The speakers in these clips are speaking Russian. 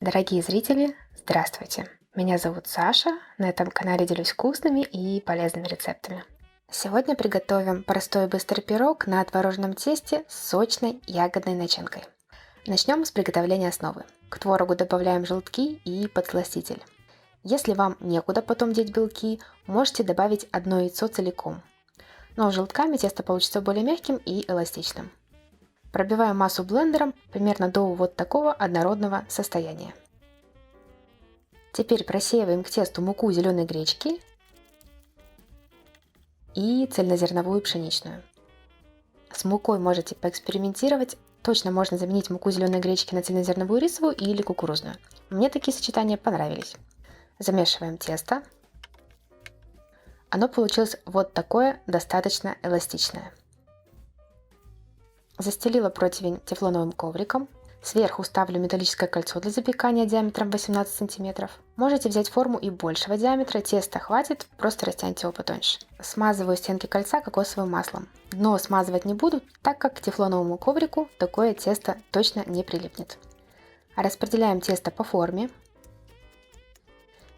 Дорогие зрители, здравствуйте! Меня зовут Саша, на этом канале делюсь вкусными и полезными рецептами. Сегодня приготовим простой и быстрый пирог на творожном тесте с сочной ягодной начинкой. Начнем с приготовления основы. К творогу добавляем желтки и подсластитель. Если вам некуда потом деть белки, можете добавить одно яйцо целиком. Но с желтками тесто получится более мягким и эластичным. Пробиваем массу блендером примерно до вот такого однородного состояния. Теперь просеиваем к тесту муку зеленой гречки и цельнозерновую пшеничную. С мукой можете поэкспериментировать. Точно можно заменить муку зеленой гречки на цельнозерновую рисовую или кукурузную. Мне такие сочетания понравились. Замешиваем тесто. Оно получилось вот такое, достаточно эластичное. Застелила противень тефлоновым ковриком. Сверху ставлю металлическое кольцо для запекания диаметром 18 см. Можете взять форму и большего диаметра, теста хватит, просто растяньте его потоньше. Смазываю стенки кольца кокосовым маслом. Дно смазывать не буду, так как к тефлоновому коврику такое тесто точно не прилипнет. Распределяем тесто по форме.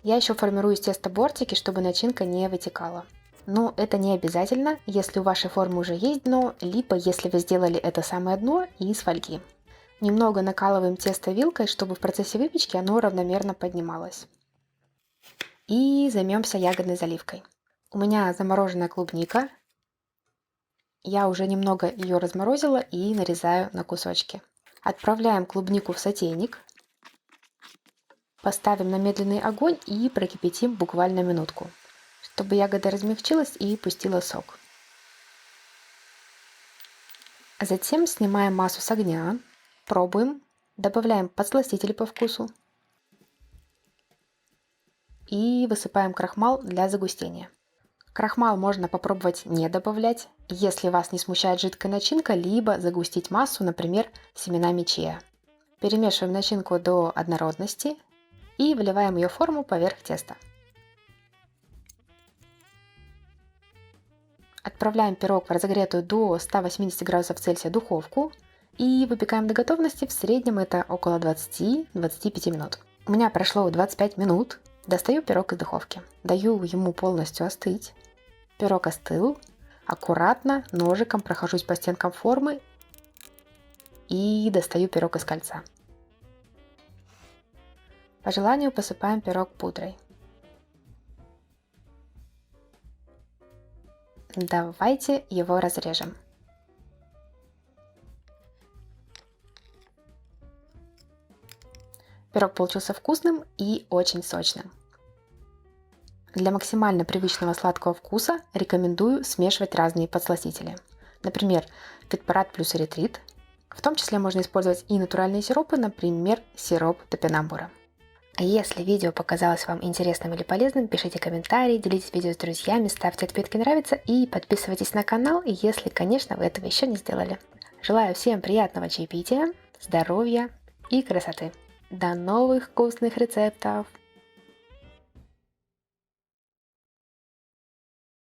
Я еще формирую из теста бортики, чтобы начинка не вытекала. Но это не обязательно, если у вашей формы уже есть дно, либо если вы сделали это самое дно из фольги. Немного накалываем тесто вилкой, чтобы в процессе выпечки оно равномерно поднималось. И займемся ягодной заливкой. У меня замороженная клубника. Я уже немного ее разморозила и нарезаю на кусочки. Отправляем клубнику в сотейник. Поставим на медленный огонь и прокипятим буквально минутку, чтобы ягода размягчилась и пустила сок. Затем снимаем массу с огня, пробуем, добавляем подсластители по вкусу и высыпаем крахмал для загустения. Крахмал можно попробовать не добавлять, если вас не смущает жидкая начинка, либо загустить массу, например, семенами чиа. Перемешиваем начинку до однородности и выливаем ее в форму поверх теста. Отправляем пирог в разогретую до 180 градусов Цельсия духовку и выпекаем до готовности. В среднем это около 20-25 минут. У меня прошло 25 минут. Достаю пирог из духовки. Даю ему полностью остыть. Пирог остыл. Аккуратно ножиком прохожусь по стенкам формы и достаю пирог из кольца. По желанию посыпаем пирог пудрой. Давайте его разрежем. Пирог получился вкусным и очень сочным. Для максимально привычного сладкого вкуса рекомендую смешивать разные подсластители. Например, фитпарад плюс эритрит. В том числе можно использовать и натуральные сиропы, например, сироп топинамбура. Если видео показалось вам интересным или полезным, пишите комментарии, делитесь видео с друзьями, ставьте отметки «Нравится» и подписывайтесь на канал, если, конечно, вы этого еще не сделали. Желаю всем приятного чаепития, здоровья и красоты. До новых вкусных рецептов!